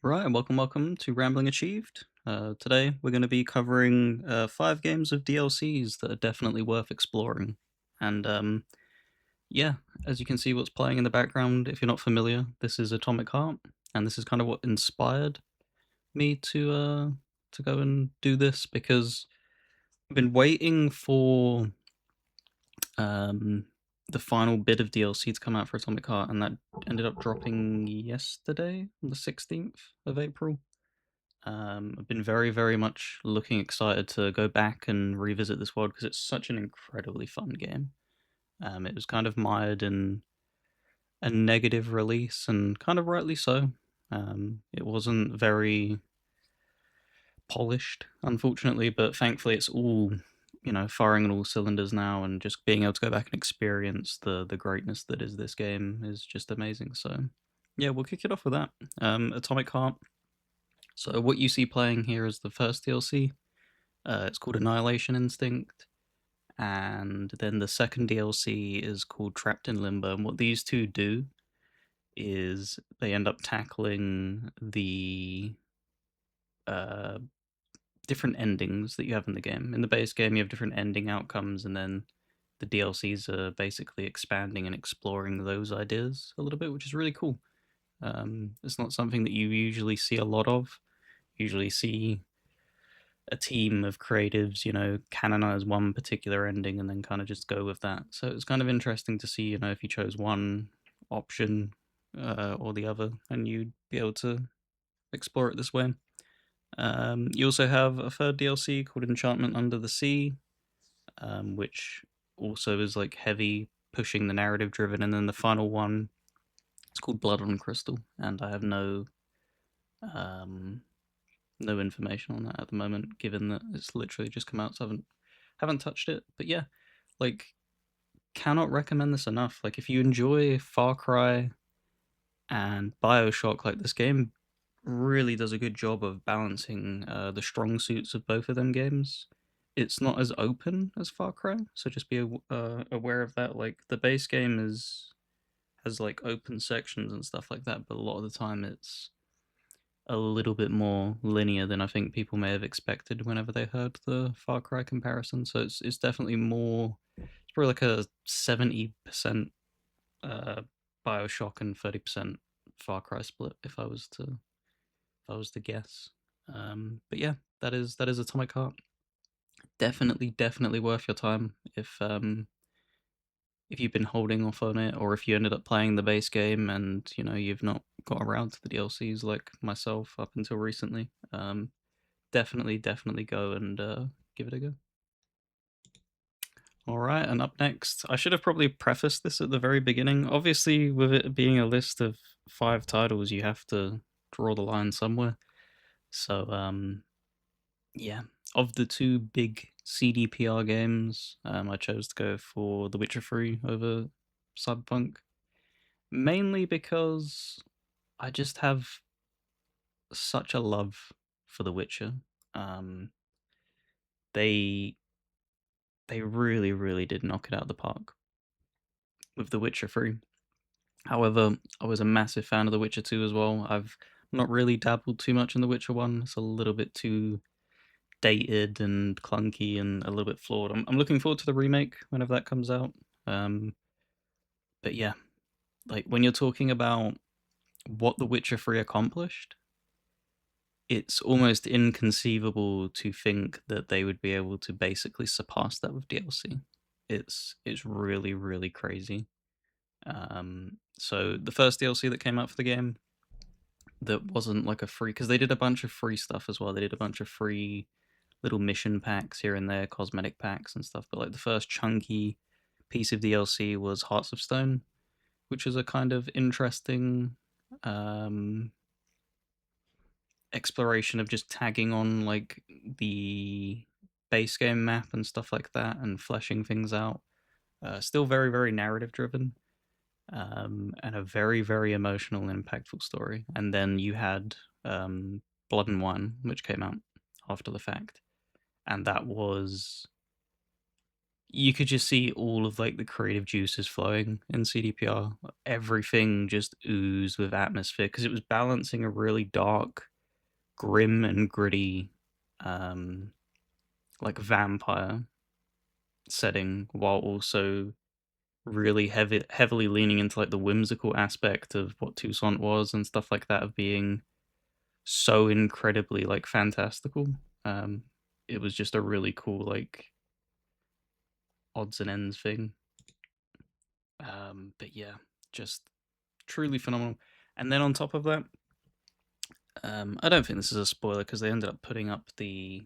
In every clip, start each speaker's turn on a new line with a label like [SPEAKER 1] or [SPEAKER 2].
[SPEAKER 1] Right, and welcome to Rambling Achieved. Today we're going to be covering 5 games of DLCs that are definitely worth exploring. And yeah, as you can see, what's playing in the background, if you're not familiar, this is Atomic Heart, and this is kind of what inspired me to go and do this because I've been waiting for um, the final bit of DLC to come out for Atomic Heart, and that ended up dropping yesterday, on the 16th of April. I've been very much looking excited to go back and revisit this world because it's such an incredibly fun game. It was kind of mired in a negative release, and kind of rightly so. It wasn't very polished, unfortunately, but thankfully it's all firing on all cylinders now, and just being able to go back and experience the greatness that is this game is just amazing. So yeah, we'll kick it off with that. Atomic Heart. So what you see playing here is the first DLC. It's called Annihilation Instinct, and then the second DLC is called Trapped in Limbo. And what these two do is they end up tackling the uh, different endings that you have in the game. In the base game, you have different ending outcomes, and then the DLCs are basically expanding and exploring those ideas a little bit, which is really cool. It's not something that you usually see a lot of. Usually see a team of creatives, canonize one particular ending and then kind of just go with that. So it's kind of interesting to see, if you chose one option or the other, and you'd be able to explore it this way. You also have a third DLC called Enchantment Under the Sea, which also is like heavy pushing the narrative driven, and then the final one it's called Blood on Crystal, and I have um, no information on that at the moment, given that it's literally just come out, so I haven't touched it. But yeah, like, cannot recommend this enough. Like, if you enjoy Far Cry and Bioshock, like, this game really does a good job of balancing the strong suits of both of them games. It's not as open as Far Cry, so just be aware of that. Like, the base game has like open sections and stuff like that, but a lot of the time it's a little bit more linear than I think people may have expected whenever they heard the Far Cry comparison. So it's definitely more. It's probably like a 70% uh, Bioshock and 30% Far Cry split if I was to guess. But yeah, that is Atomic Heart. Definitely worth your time if you've been holding off on it, or if you ended up playing the base game and you've not got around to the DLCs like myself up until recently. Definitely go and give it a go. All right, and up next, I should have probably prefaced this at the very beginning. Obviously, with it being a list of 5 titles, you have to draw the line somewhere. So, yeah, of the two big CDPR games, I chose to go for The Witcher 3 over Cyberpunk, mainly because I just have such a love for The Witcher. Um, they they really did knock it out of the park with The Witcher 3. However, I was a massive fan of The Witcher 2 as well. I've not really dabbled too much in The Witcher 1. It's a little bit too dated and clunky and a little bit flawed. I'm looking forward to the remake whenever that comes out. Um, but yeah, like, when you're talking about what The Witcher 3 accomplished, it's almost inconceivable to think that they would be able to basically surpass that with DLC. It's really crazy. So the first DLC that came out for the game that wasn't like a free, because they did a bunch of free stuff as well. They did a bunch of free little mission packs here and there, cosmetic packs and stuff. But like the first chunky piece of DLC was Hearts of Stone, which is a kind of interesting um, exploration of just tagging on like the base game map and stuff like that, and fleshing things out. Still very narrative driven, and a very emotional and impactful story. And then you had Blood and Wine, which came out after the fact, and that was you could just see all of like the creative juices flowing in CDPR. Everything just oozed with atmosphere because it was balancing a really dark, grim and gritty, um, like vampire setting, while also really heavily leaning into like the whimsical aspect of what Toussaint was and stuff like that, of being so incredibly like fantastical. Um, it was just a really cool like odds and ends thing. But yeah, just truly phenomenal. And then on top of that, I don't think this is a spoiler because they ended up putting up the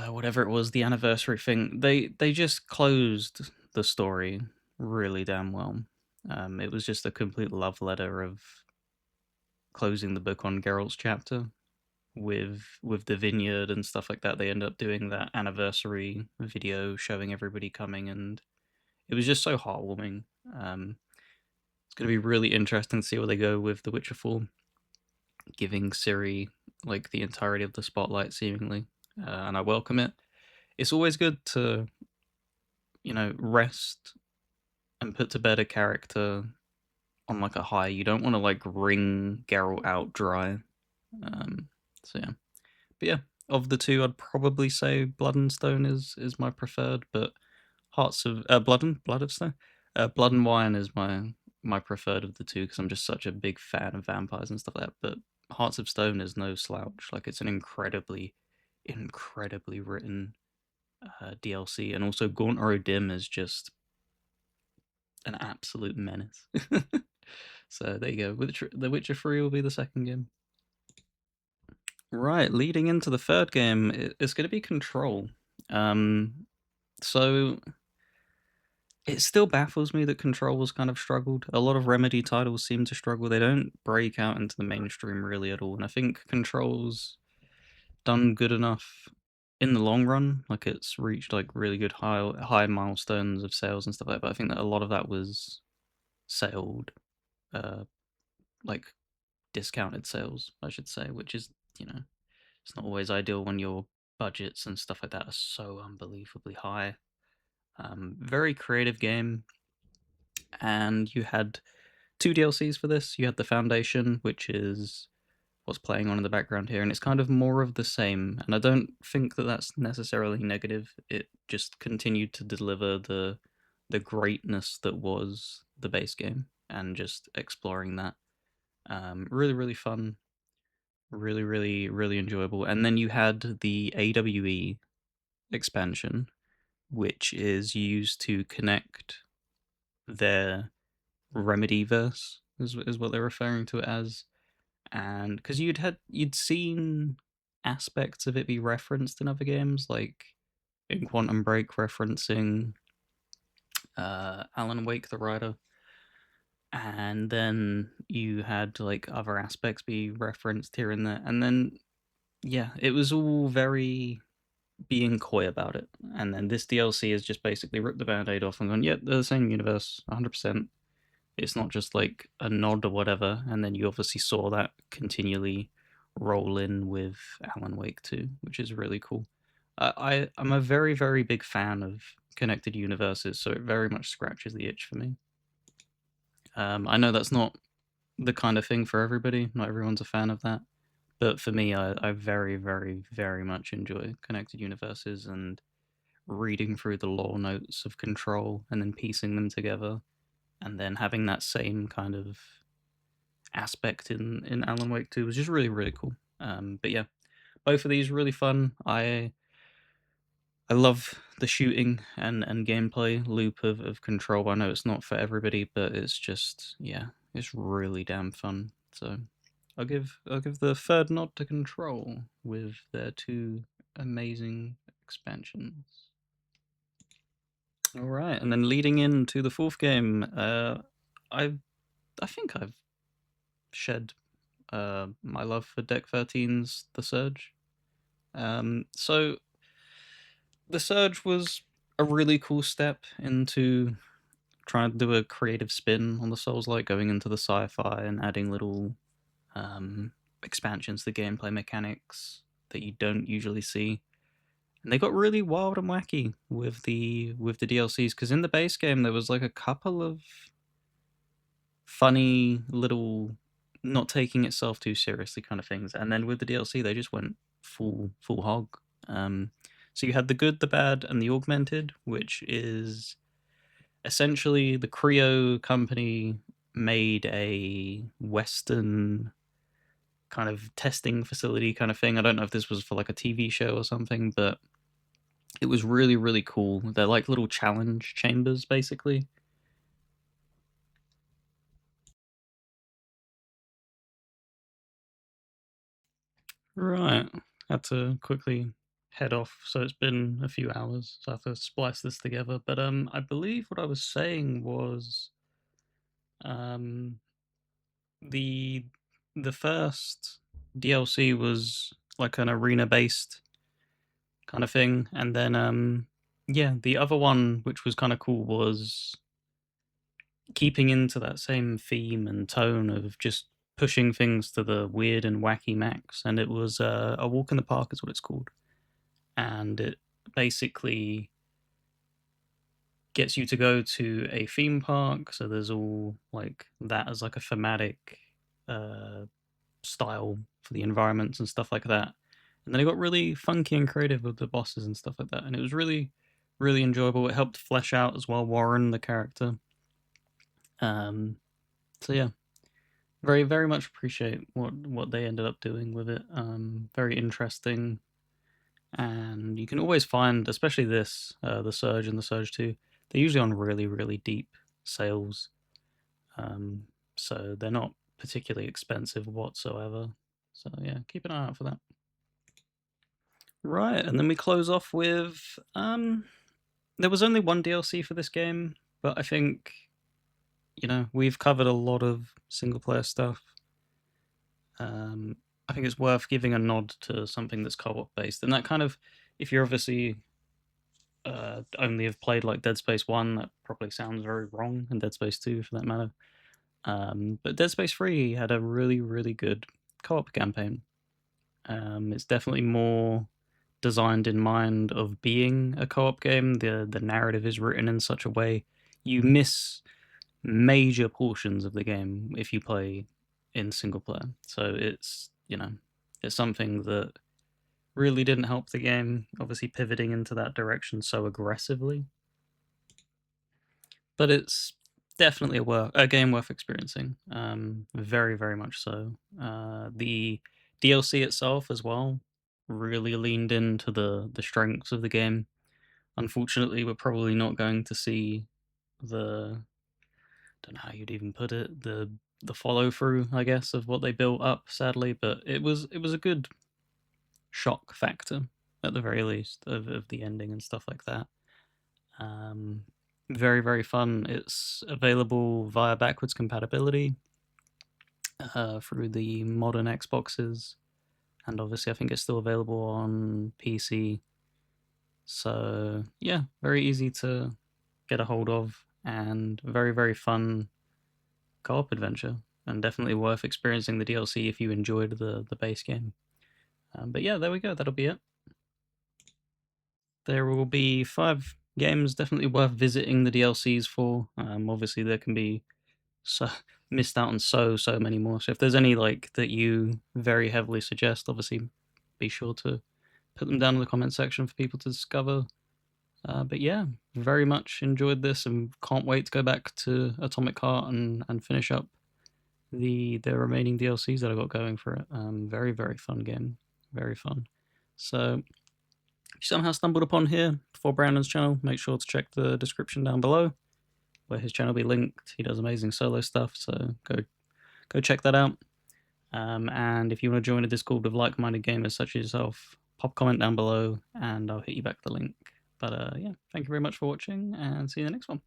[SPEAKER 1] whatever it was, the anniversary thing. They just closed the story really damn well. It was just a complete love letter of closing the book on Geralt's chapter with the vineyard and stuff like that. They end up doing that anniversary video showing everybody coming, and it was just so heartwarming. Um, it's going to be really interesting to see where they go with The Witcher 4, giving Ciri like the entirety of the spotlight, seemingly, and I welcome it. It's always good to rest and put to bed a character on like a high. You don't want to like wring Geralt out dry. Um, so yeah. But yeah, of the two, I'd probably say Blood and Stone is my preferred, but Hearts of Blood of Stone, Blood and Wine is my preferred of the two because I'm just such a big fan of vampires and stuff like that. But Hearts of Stone is no slouch. Like it's an incredibly written DLC, and also Gaunt Dim is just an absolute menace. So there you go. The Witcher 3 will be the second game. Right, leading into the third game, it's going to be Control. So it still baffles me that Control has kind of struggled. A lot of Remedy titles seem to struggle. They don't break out into the mainstream really at all. And I think Control's done good enough in the long run. Like it's reached like really good high milestones of sales and stuff like that. But I think that a lot of that was sailed, uh, like discounted sales, I should say, which is, it's not always ideal when your budgets and stuff like that are so unbelievably high. Very creative game, and you had two DLCs for this. You had the Foundation, which is what's playing on in the background here, and it's kind of more of the same. And I don't think that that's necessarily negative. It just continued to deliver the greatness that was the base game, and just exploring that. Really, really fun. Really, really, really enjoyable. And then you had the AWE expansion, which is used to connect their Remedyverse, is what they're referring to it as. And because you'd seen aspects of it be referenced in other games, like in Quantum Break referencing Alan Wake the Writer, and then you had like other aspects be referenced here and there, and then yeah, it was all very being coy about it. And then this DLC has just basically ripped the band-aid off and gone, yeah, they're the same universe, 100%. It's not just like a nod or whatever. And then you obviously saw that continually roll in with Alan Wake 2, which is really cool. I'm a very, very big fan of connected universes, so it very much scratches the itch for me. I know that's not the kind of thing for everybody. Not everyone's a fan of that. But for me, I very, very, very much enjoy connected universes and reading through the lore notes of Control and then piecing them together, and then having that same kind of aspect in Alan Wake 2 was just really, really cool. But yeah, both of these really fun. I love the shooting and gameplay loop of Control. I know it's not for everybody, but it's just, yeah, it's really damn fun. So I'll give the third nod to Control with their two amazing expansions. All right, and then leading into the fourth game, I I think I've shed my love for Deck 13's The Surge. So The Surge was a really cool step into trying to do a creative spin on the Souls-like, going into the sci-fi and adding little expansions to gameplay mechanics that you don't usually see. And they got really wild and wacky with the DLCs, because in the base game there was like a couple of funny little, not taking itself too seriously kind of things, and then with the DLC they just went full hog. So you had the good, the bad, and the augmented, which is essentially the Creo company made a Western kind of testing facility kind of thing. I don't know if this was for like a TV show or something, but it was really, really cool. They're like little challenge chambers, basically. Right. Had to quickly head off, so it's been a few hours, so I have to splice this together. But I believe what I was saying was um the the first DLC was like an arena based kind of thing, and then yeah, the other one, which was kind of cool, was keeping into that same theme and tone of just pushing things to the weird and wacky max, and it was a walk in the park is what it's called, and it basically gets you to go to a theme park. So there's all like that as like a thematic uh, style for the environments and stuff like that. And then it got really funky and creative with the bosses and stuff like that, and it was really, really enjoyable. It helped flesh out as well Warren, the character. Um, so yeah, very much appreciate what they ended up doing with it. Very interesting, and you can always find, especially this, the Surge and the Surge 2, they're usually on really, really deep sales. Um, so they're not particularly expensive whatsoever. So yeah, keep an eye out for that. Right, and then we close off with there was only one DLC for this game, but I think, we've covered a lot of single player stuff. I think it's worth giving a nod to something that's co-op based, and that kind of, if you're obviously only have played like Dead Space 1, that probably sounds very wrong, and Dead Space 2 for that matter. But Dead Space 3 had a really, really good co-op campaign. It's definitely more designed in mind of being a co-op game. The narrative is written in such a way you miss major portions of the game if you play in single player. So it's something that really didn't help the game, obviously pivoting into that direction so aggressively. But it's definitely a game worth experiencing. Very, very much so. The DLC itself as well really leaned into the strengths of the game. Unfortunately, we're probably not going to see the, don't know how you'd even put it, the follow through, I guess, of what they built up. Sadly, but it was a good shock factor at the very least of the ending and stuff like that. Um, Very, very fun. It's available via backwards compatibility through the modern Xboxes, and obviously, I think it's still available on PC. So, yeah, very easy to get a hold of, and very, very fun co op adventure, and definitely worth experiencing the DLC if you enjoyed the base game. But yeah, there we go. That'll be it. There will be 5 games definitely worth visiting the DLCs for. Obviously, there can be so missed out on so many more. So if there's any like that you very heavily suggest, obviously be sure to put them down in the comment section for people to discover. But yeah, very much enjoyed this and can't wait to go back to Atomic Heart and finish up the remaining DLCs that I got going for it. Very, very fun game, very fun. So if you somehow stumbled upon here before Brandon's channel, make sure to check the description down below, where his channel will be linked. He does amazing solo stuff, so go check that out. And if you want to join a Discord with like-minded gamers such as yourself, pop comment down below, and I'll hit you back the link. But yeah, thank you very much for watching, and see you in the next one.